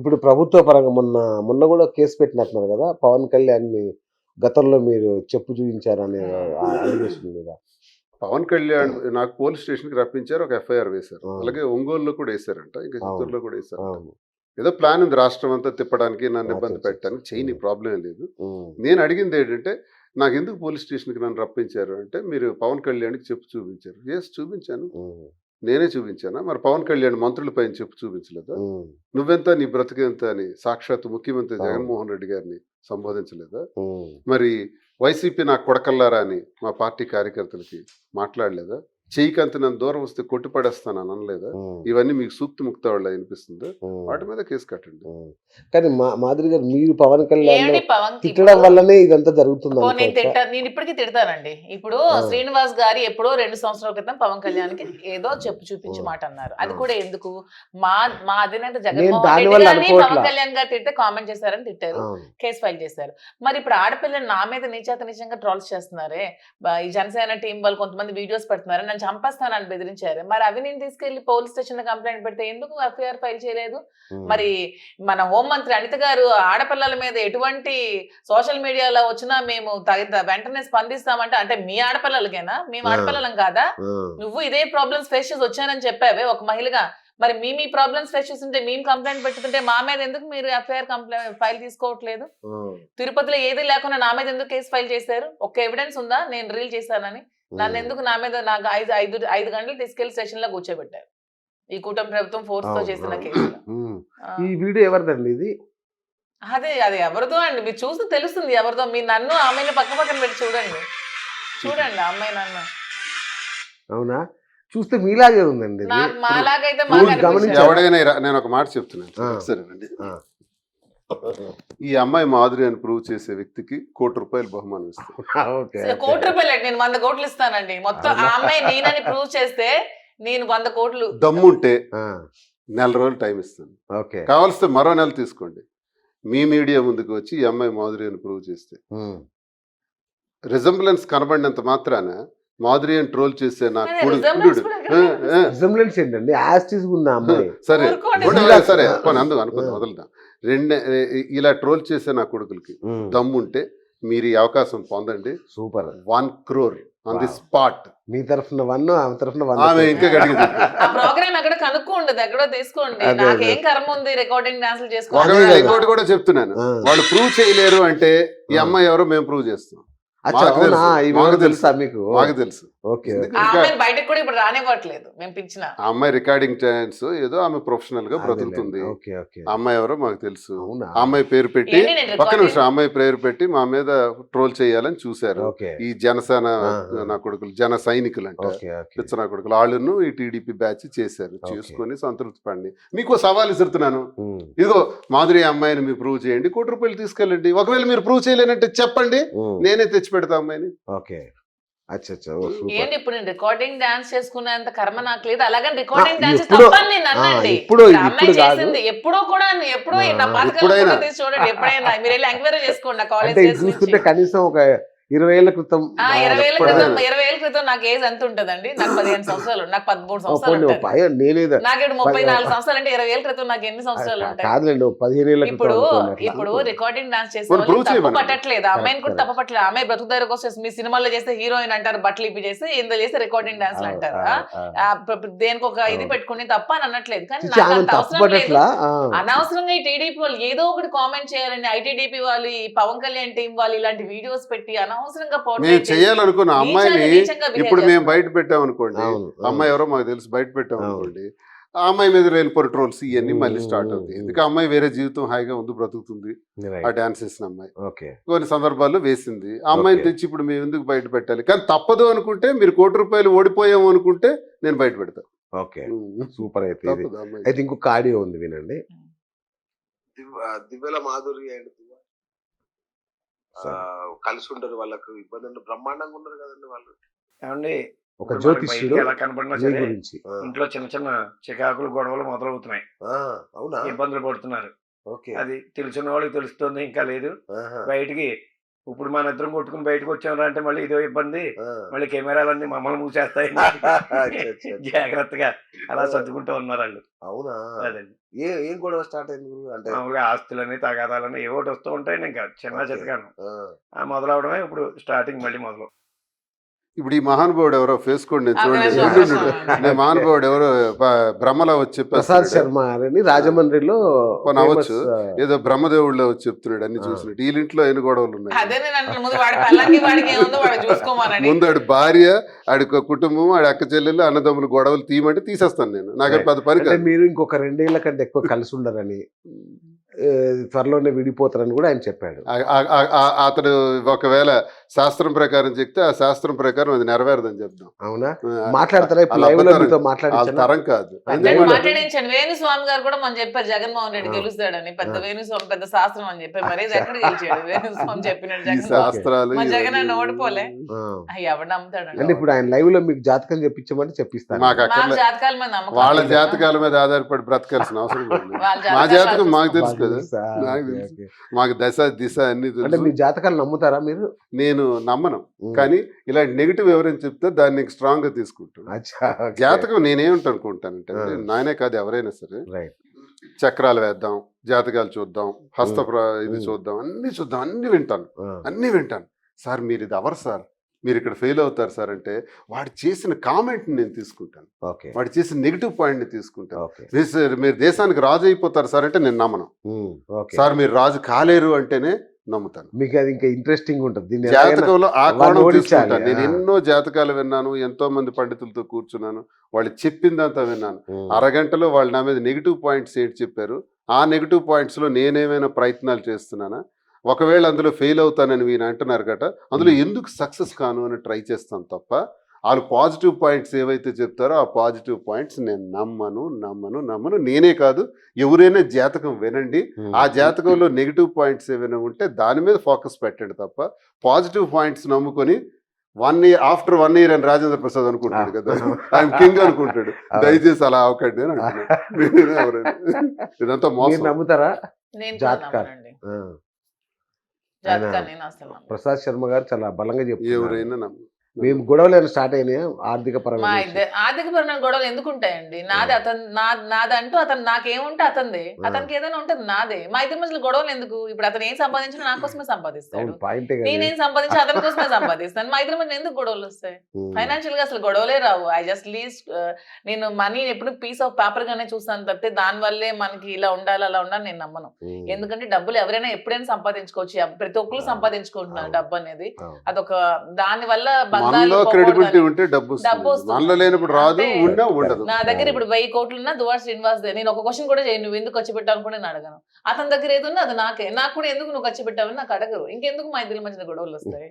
ఇప్పుడు ప్రభుత్వ పరంగా మొన్న కూడా కేసు పెట్టినట్టున్నారు కదా పవన్ కళ్యాణ్ని గతంలో మీరు చెప్పు చూపించారనే అలిగేషన్ మీద. పవన్ కళ్యాణ్ నాకు పోలీస్ స్టేషన్కి రప్పించారు, ఒక ఎఫ్ఐఆర్ వేశారు. అవును. అలాగే ఒంగోలులో కూడా వేశారంట, ఇంకా అవును. చిత్తూరులో కూడా వేశారు. అవును. ఏదో ప్లాన్ ఉంది రాష్ట్రం అంతా తిప్పడానికి, నన్ను ఇబ్బంది అచ్చచ్చ. పెట్టడానికి. చేయని ప్రాబ్లం లేదు. ఉమ్. నేను అడిగింది ఏంటంటే, నాకు ఎందుకు పోలీస్ స్టేషన్కి నన్ను రప్పించారు అంటే, మీరు పవన్ కళ్యాణ్కి చెప్పు చూపించారు. ఎస్ చూపించాను. ఉమ్. నేనే చూపించానా? మరి పవన్ కళ్యాణ్ మంత్రుల పైన చెప్పు చూపించలేదా? ఉమ్. నువ్వెంత నీ బ్రతికెంత అని సాక్షాత్తు ముఖ్యమంత్రి అవును. జగన్మోహన్ రెడ్డి గారిని సంబోధించలేదా? ఉమ్. మరి వైసీపీ నాకు కొడకల్లారా అని మా పార్టీ కార్యకర్తలకి మాట్లాడలేదా? చెయ్యికంత నన్ను దూరం వస్తే కొట్టి పడేస్తాను అని అనలేదా? ఉమ్. ఇవన్నీ మీకు సూక్తి ముక్త వాళ్ళ అనిపిస్తుందా? ఉమ్. వాటి మీద కేసు కట్టండి. కానీ మాధురి గారు మీరు పవన్ కళ్యాణ్ ఏమండి పవన్ తిట్టడం వల్లనే ఇదంతా జరుగుతుంది అనుకోవచ్చా? నేను ఇప్పటికీ తిడతానండి. ఇప్పుడు ఆ. శ్రీనివాస్ గారు ఎప్పుడో 2 సంవత్సరాల క్రితం పవన్ కళ్యాణ్కి ఏదో చెప్పు చూపించి ఆ. మాట అన్నారు. అది ఆ. కూడా ఎందుకు మా మా అధినేత నేను జగన్మోహన్ దాని రెడ్డి వల్ల గారిని అనుకోవట్లా. పవన్ కళ్యాణ్ గారు తిడితే కామెంట్ చేశారని తిట్టారు, అవును. కేసు ఫైల్ చేశారు. మరి ఇప్పుడు ఆడపిల్లని నా మీద నీచంగా ట్రోల్స్ చేస్తున్నారే, ఈ జనసేన టీం వాళ్ళు కొంతమంది వీడియోస్ పెడుతున్నారు, నన్ను చంపేస్తానని బెదిరించారు. మరి అవి నేను తీసుకెళ్లి పోలీస్ స్టేషన్ లో కంప్లైంట్ పెడితే ఎందుకు ఎఫ్ఐఆర్ ఫైల్ చేయలేదు? ఉమ్. మరి మన హోంమంత్రి అనిత గారు ఆడపిల్లల మీద ఎటువంటి సోషల్ మీడియాలో వచ్చినా మేము వెంటనే స్పందిస్తామంటే, అంటే మీ ఆడపిల్లలకేనా? మేము ఆ. ఆడపిల్లలం కాదా? ఆ. నువ్వు ఇదే ప్రాబ్లమ్స్ ఫేస్ చేసి వచ్చానని చెప్పావే ఒక మహిళగా. మరి మీ ప్రాబ్లమ్స్ ఫేస్ చేస్తుంటే మేము కంప్లైంట్ పెట్టుకుంటే మా మీద ఎందుకు మీరు ఎఫ్ఐఆర్ ఫైల్ తీసుకోవట్లేదు? ఉమ్. తిరుపతిలో ఏది లేకుండా నా మీద ఎందుకు కేసు ఫైల్ చేశారు? ఒక్క ఎవిడెన్స్ ఉందా నేను రీల్ చేశానని? నన్ను ఎందుకు నా మీద నాకు ఐదు గంటలు తీసుకెళ్లి స్టేషన్ లో కూర్చోబెట్టారు ఈ కూటమి ప్రభుత్వం ఫోర్స్ తో అవును, చేసిన అవును. కేసులో? ఉమ్. ఆ. ఈ వీడియో ఎవరిదండి ఇది? అది ఎవరిదో అండి, మీరు చూస్తే తెలుస్తుంది ఎవరిదో. మీరు నన్ను ఆమెను పక్కన పెట్టి చూడండి ఆ అమ్మాయి నన్ను. అవునా? చూస్తే మీలాగే ఉందండి ఇది. నాకు మాలాగైతే నువ్వు మాకు గమనించావా? ఎవడైనా నేను ఒక మాట చెప్తున్నాను. ఆ. సరేనండి. ఆ. ఈ అమ్మాయి మాధురి అని ప్రూవ్ చేసే వ్యక్తికి ₹1,00,00,000 బహుమానం ఇస్తాను. ఓకే, అసలు ఓకే. ₹1,00,00,000 నేను 100 కోట్లు ఇస్తానండి. మొత్తం ఆ అమ్మాయి నేనని ప్రూవ్ చేస్తే నేను 100 కోట్లు. దమ్ముంటే ఆ. నెల రోజులు టైం ఇస్తాను. ఓకే. కావాల్స్తే మరో నెల తీసుకోండి. మీ మీడియా ముందుకు వచ్చి ఈ అమ్మాయి మాధురి అని ప్రూవ్ చేస్తే, ఉమ్. రిజంబ్లెన్స్ కనబడినంత మాత్రాన మాధురి అని ట్రోల్ చేసే నా అదే కొడుకు resemblance కూడా ఎక్కడ కనిపిస్తుంది? రిజంబ్లెన్స్ ఏంటండి? యాస్టిస్ ఉంది ఆ అమ్మాయి. సరే ఊరుకోండి. ఉండలే, సరే పోనీ అందుకు ఆ. అనుకుందాం, వదులుదాం. ఇలా ట్రోల్ చేసే నా కొడుకులకి ఉమ్. దమ్ముంటే మీరు ఈ అవకాశం పొందండి. Super. 1 crore on the Wow. Spot. మీ తరఫున 1, ఆమె తరఫున 1. ఆమె ఇంకా గడిగింది. ఆ ప్రోగ్రామ్ ఎక్కడ కనుక్కోండి, ఎక్కడో తీసుకోండి. అదే, నాకేం అదే. కర్మ ఉంది రికార్డింగ్ డాన్సులు అదే ఒకవేళ కదా. ఇంకోటి కూడా చెప్తున్నాను, ఆ. వాళ్ళు ప్రూవ్ చేయలేరు అంటే ఈ ఆ. అమ్మాయి ఎవరో మేము ప్రూవ్ చేస్తాం. అచ్చా, మాకు అవునా? తెలుసు, ఈ మాకు వివరం తెలుసు. తెలుసా మీకు? మాకు తెలుసు. ఓకే, ఎందుకు? ఓకే. ఆ అమ్మాయిని బయటకు కూడా ఇప్పుడు రానివ్వట్లేదు మేము పిలిచిన. ఆ అమ్మాయి రికార్డింగ్ ఛాన్స్ ఏదో ఆమె ప్రొఫెషనల్ గా బ్రతుకుతుంది. అదేలేండి. Okay, okay. ఆ అమ్మాయి ఎవరో మాకు తెలుసు. అవునా? ఆ అమ్మాయి పేరు పెట్టి ఏంటి నేను పక్క నిమిషం recording- ఆ అమ్మాయి పేరు పెట్టి మా మీద ట్రోల్ చేయాలని చూశారు. ఓకే. ఈ జనసేన ఆ. నా కొడుకులు, జన సైనికులు అంట, ఓకే, ఓకే. పిచ్చ నా కొడుకులు వాళ్ళను ఈ టీడీపీ బ్యాచ్ చేశారు. ఓకే. చేసుకొని సంతృప్తి పడి మీకు సవాల్ ఇస్తున్నాను. ఉమ్. ఇదిగో మాధురి అమ్మాయిని మీరు ప్రూవ్ చేయండి, ₹1,00,00,000 తీసుకెళ్ళండి. ఒకవేళ మీరు ప్రూవ్ చేయలేనంటే చెప్పండి, ఉమ్. నేనే తెచ్చి పెడతా అమ్మాయిని. ఓకే. అచ్చా, ఓ సూపర్. ఏంటి ఇప్పుడు నేను రికార్డింగ్ డాన్స్ చేసుకునేంత కర్మ నాకు లేదు. అలాగని రికార్డింగ్ డాన్స్ ఎప్పుడో- తప్పని నేను అనండి. ఇప్పుడు ఇప్పుడు అమ్మాయి ఇప్పుడు కాదు. చేసింది ఎప్పుడో కూడా ఎప్పుడో ఆ, నా పాతకాలం ఎప్పుడైనా. ఫోటో తీసి చూడండి. ఎప్పుడైనా మీరు వెళ్ళి ఎంక్వైరీ చేసుకోండి అంటే కాలేజ్ ఇది చూసుకుంటే కనీసం ఒక 20 ఏళ్ల క్రితం. 20 ఏళ్ళ ఎప్పుడైనా. క్రితం 20 ఏళ్ళ క్రితం నాకు ఏజ్ ఎంత ఉంటదండి? నాకు 15 సంవత్సరాలు, నాకు 13 సంవత్సరాలు పోనీ, ఉంటాయి. అయ్యో, నేనేదో నాకు ఇప్పుడు 34 సంవత్సరాలు అంటే 20 ఏళ్ళ క్రితం నాకు ఎన్ని సంవత్సరాలు ఉంటాయి? కాదులేండి, 15 ఏళ్ల క్రితం ఇప్పుడు అనుకోండి అట్లా. ఇప్పుడు రికార్డింగ్ డాన్స్ చేసే వాళ్ళు వాళ్ళు prove తప్పు చేయమనండి. పట్టట్లేదు. ఆ అమ్మాయిని కూడా Correct, తప్పు పట్టలేదు. ఆమె బ్రతుకుదారి కోసం మీ సినిమాలో చేస్తే హీరోయిన్ అంటారు, బట్టలు ఇప్పి చేస్తే ఇందులో చేస్తే రికార్డింగ్ డాన్స్లు అంటారు. దేనికి ఒక ఇది పెట్టుకుని తప్ప అని అనట్లేదు. కానీ చిచ్చి, నాకు ఆమె అంత తప్పు అవసరం లేదు. పట్టట్లా. అనవసరంగా ఈ టీడీపీ వాళ్ళు ఏదో ఒకటి కామెంట్ చేయాలండి. ఐటీడీపీ వాళ్ళు, ఈ పవన్ కళ్యాణ్ టీం వాళ్ళు ఇలాంటి వీడియోస్ పెట్టి అనవసరంగా మేము చేయాలనుకున్న అమ్మాయిని నీచంగా behave ఇప్పుడు మేము చేస్తున్నారు. బయట పెట్టామనుకోండి, అవును, అమ్మాయి ఎవరో మాకు తెలుసు, బయట పెట్టామనుకోండి, ఆ అమ్మాయి మీద వెళ్ళిపోయి ట్రోల్స్ ఇవన్నీ మళ్ళీ స్టార్ట్ అవుతాయి. ఎందుకు ఆ అమ్మాయి వేరే జీవితం హాయిగా ఉంది, బ్రతుకుతుంది. ఆ డాన్స్ వేసిన అమ్మాయి ఓకే. కొన్ని సందర్భాల్లో వేసింది. ఆ అమ్మాయిని Okay. తెచ్చి ఇప్పుడు మేము ఎందుకు బయట పెట్టాలి? కానీ తప్పదు అనుకుంటే, మీరు ₹1,00,00,000 ఓడిపోయాము అనుకుంటే నేను బయట పెడతాను. Okay, super. అయితే ఇది తప్పదు అమ్మాయి. అయితే ఇంకొక ఆడియో ఉంది, వినండి. దివ్యల మాధురి అండ్ సరే. కలిసి ఉండరు, వాళ్ళకు ఇబ్బంది ఉండదు, బ్రహ్మాండంగా ఉన్నారు కదండి వాళ్ళు. ఏమండి ఒక ఇప్పుడు మనకి జ్యోతిష్యుడు బయటికి ఎలా కనపడినా మీ సరే గురించి. ఇంట్లో చిన్న చిన్న చికాకులు గొడవలు మొదలవుతున్నాయి, అవునా? ఇబ్బందులు పడుతున్నారు. ఓకే. అది తెలిసిన వాళ్ళకి తెలుస్తుంది, ఇంకా లేదు ఆహా. బయటికి ఇప్పుడు మన ఇద్దరం కొట్టుకుని బయటకు వచ్చామరా అంటే మళ్ళీ ఇదో ఇబ్బంది, ఆ. మళ్ళీ కెమెరాలన్నీ మమ్మల్ని మూసేస్తాయి అచ్చా, అచ్చా. జాగ్రత్తగా అలా సర్దుకుంటూ ఉన్నారు వాళ్ళు. అవునా అదండి ఏం గొడవ స్టార్ట్ అయింది గురువు? అంటే మామూలుగా ఆస్తులని తగాదాలని ఏవో ఒకటి వస్తూ ఉంటాయండి, ఇంకా చిన్న ఓకే. చితకాను ఆ. ఆ మొదలవడమే ఇప్పుడు స్టార్టింగ్ మళ్ళీ మొదలు. ఇప్పుడు ఈ మహానుభావుడు ఎవరో ఫేస్ కోడ్ నేను ఆ, చూడండి. గణేష్ ఉండు, బాబు. ఉండు. నేను మహానుభావుడు ఎవరో బ్రహ్మలా వచ్చి ప్రసాద్ చెప్పేస్తున్నాడు. శర్మ అని రాజమండ్రిలో పోనీ అవ్వచ్చు. famous, ఏదో బ్రహ్మదేవుళ్ళ వచ్చి చెప్తున్నాడు అన్ని ఆ. చూసినట్టు. వీళ్ళింట్లో ఎన్ని గొడవలు ఉన్నాయి. అదే నేను అంటున్నాను, ముందు వాడి పిల్లలకి వాడికి ఏముందో వాడు చూసుకోమనండి. ముందు ఆడి భార్య, ఆడి కుటుంబం, ఆడి అక్క చెల్లెళ్ళు, అన్నదమ్ములు గొడవలు తీయమంటే తీసేస్తాను నేను. నాకు Right. పెద్ద పని అంటే కాదు. మీరు ఇంకొక 2 ఏళ్ల కంటే ఎక్కువ కలిసి ఉండరని, త్వరలోనే విడిపోతారని కూడా ఆయన చెప్పాడు. అతడు ఒకవేళ శాస్త్రం ప్రకారం చెప్తే ఆ శాస్త్రం ప్రకారం అది నెరవేరదని చెప్తాం. అవునా? ఆ, మాట్లాడతారా ఇప్పుడు వాళ్ళ లైవ్ లో అబద్ధాలు- మీతో వాళ్ళ మాట్లాడించారా? తరం కాదు. అంటే అంటే వాళ్ళు- మాట్లాడించండి. వేణుస్వామి గారు కూడా మనం చెప్పారు జగన్మోహన్ రెడ్డి ఆ. గెలుస్తాడని. పెద్ద ఆ. వేణుస్వామి పెద్ద శాస్త్రం అని చెప్పారు. మరి ఇది ఎక్కడ గెలిచాడు? వేణుస్వామి చెప్పినట్టు ఈ జగన్ శాస్త్రాలు మా జగన్ ఇవన్నీ- అన్న ఓడిపోలే. ఆ. ఎవడు నమ్ముతాడండి? అంటే ఇప్పుడు ఆయన లైవ్ లో మీకు జాతకం చెప్పించమని చెప్పిస్తారు. మాకు మాకు అక్కర్లే. జాతకాల మీద నమ్మకం వాళ్ళ లేదు. జాతకాల మీద ఆధారపడి బ్రతకాల్సిన అవసరం లేదు. వాళ్ళ మా జాతకాలు జాతకం మాకు చూసుకో. తెలుసు కదా. తెలుసా? నాకు ఓకే, తెలుసు. ఓకే. మాకు దశ దిశ అన్ని అంటే తెలుసు. మీ జాతకాలు నమ్ముతారా మీరు? నేను నమ్మను, కానీ ఇలాంటి నెగిటివ్ ఎవరైనా చెప్తే దాన్ని స్ట్రాంగ్ గా తీసుకుంటాను. అచ్చా, ఓకే. జాతకం నేనేమిటనుకుంటానంటే ఆ. నాయనే కాదు ఎవరైనా సరే, రైట్. చక్రాలు వేద్దాం, జాతకాలు చూద్దాం, ఇది ఉమ్. చూద్దాం, అన్ని చూద్దాం, అన్ని వింటాను, ఆ. అన్ని వింటాను. సార్ మీరు ఇది అవరు సార్, మీరు ఇక్కడ ఫెయిల్ అవుతారు సార్ అంటే వాడు చేసిన కామెంట్ని నేను తీసుకుంటాను, ఓకే, వాడు చేసిన నెగిటివ్ పాయింట్ని తీసుకుంటాను. ఓకే. మీరు దేశానికి రాజు అయిపోతారు సార్ అంటే నేను నమ్మను. ఉమ్, ఓకే. సార్ మీరు రాజు కాలేరు అంటేనే నమ్ముతాను. మీకు అది ఇంకా ఇంట్రెస్టింగ్ ఉంటుంది. దీన్ని ఎలాగైనా జాతకంలో ఆ వాడిని కోణం ఓడించాలి. తీసుకుంటాను. నేను ఆ. ఎన్నో జాతకాలు విన్నాను, ఎంతో మంది పండితులతో కూర్చున్నాను, వాళ్ళు చెప్పిందంతా విన్నాను. ఉమ్, అరగంటలో వాళ్ళు నా మీద నెగిటివ్ పాయింట్స్ ఏంటి చెప్పారు, ఆ నెగిటివ్ పాయింట్స్లో నేనేమైనా ప్రయత్నాలు చేస్తున్నానా, ఒకవేళ అందులో ఫెయిల్ అవుతానని వీళ్ళు అంటున్నారు గట, అందులో ఎందుకు సక్సెస్ కాను అని ట్రై చేస్తాను తప్ప వాళ్ళు పాజిటివ్ పాయింట్స్ ఏవైతే చెప్తారో ఆ పాజిటివ్ పాయింట్స్ నేను నమ్మను. నేనే కాదు, ఎవరైనా జాతకం వినండి, ఉమ్. ఆ జాతకంలో నెగిటివ్ పాయింట్స్ ఏమైనా ఉంటే దాని మీద ఫోకస్ పెట్టండి తప్ప పాజిటివ్ పాయింట్స్ నమ్ముకొని 1 year ఆఫ్టర్ 1 year అని రాజేంద్ర ప్రసాద్ అనుకుంటాడు కదా, ఆయన కింగ్ అనుకుంటాడు. దయచేసి అలా అవకండి అని అంటున్నాను. ఎవరైనా ఇదంతా మీరు మోసం. నమ్ముతారా? నేను కూడా జాతకాలు. నమ్మనండి. ఆ. జాతకాలు నేను అసలు నమ్మను. ప్రసాద్ శర్మ గారు చాలా బలంగా చెప్తున్నారు. ఎవరైనా నమ్ము. మేము గొడవలు ఏమైనా స్టార్ట్ అయినాయా ఆర్థిక మా పరమైన ఇద్దరు ఆర్థికపరమైన గొడవలు ఎందుకు ఉంటాయండి? నాది అతను నాదంటూ అతను నాకేముంటే అతనిదే, అతనికి ఏదైనా ఉంటుంది నాదే. మా ఇద్దరి మధ్యలో గొడవలు ఎందుకు? ఇప్పుడు అతను ఏం సంపాదించినా నా కోసమే సంపాదిస్తాడు, పాయింటే కదా. నేనేం సంపాదించి అతని కోసమే సంపాదిస్తాను. మా ఇద్దరి మధ్య ఎందుకు గొడవలు వస్తాయి? ఉమ్. ఫైనాన్షియల్ గా అసలు గొడవలే రావు. ఐ జస్ట్ లీస్ట్ నేను మనీ ఎప్పుడు పీస్ ఆఫ్ పేపర్ గానే చూస్తాను తప్పితే దాని వల్లే మనకి ఇలా ఉండాలి అలా ఉండాలి నేను నమ్మను. ఉమ్. ఎందుకంటే డబ్బులు ఎవరైనా ఎప్పుడైనా సంపాదించుకోవచ్చు. ప్రతి ఒక్కరు సంపాదించుకుంటున్నారు డబ్బు అనేది. అవును. అదొక దాని వల్ల మనలో బంధాలు క్రెడిబిలిటీ పోగొట్టుకోవాలి. ఉంటే డబ్బు డబ్బు వస్తుంది, వస్తుంది. మనలో లేనప్పుడు రాదు, అంటే ఉన్నా ఉండదు. నా దగ్గర ఇప్పుడు 1000 కోట్లు ఉన్నా దువార్ శ్రీనివాస్ దే. నేను ఒక క్వశ్చన్ కూడా చేయను, నువ్వు ఎందుకు ఖర్చు పెట్టావు కూడా నేను అడగను. అతని దగ్గర ఏది ఉన్నా అది నాకే. నాకు కూడా ఎందుకు నువ్వు ఖర్చు పెట్టావని నాకు అడగరు. ఇంకెందుకు మా ఇద్దరి మధ్యన గొడవలు వస్తాయి?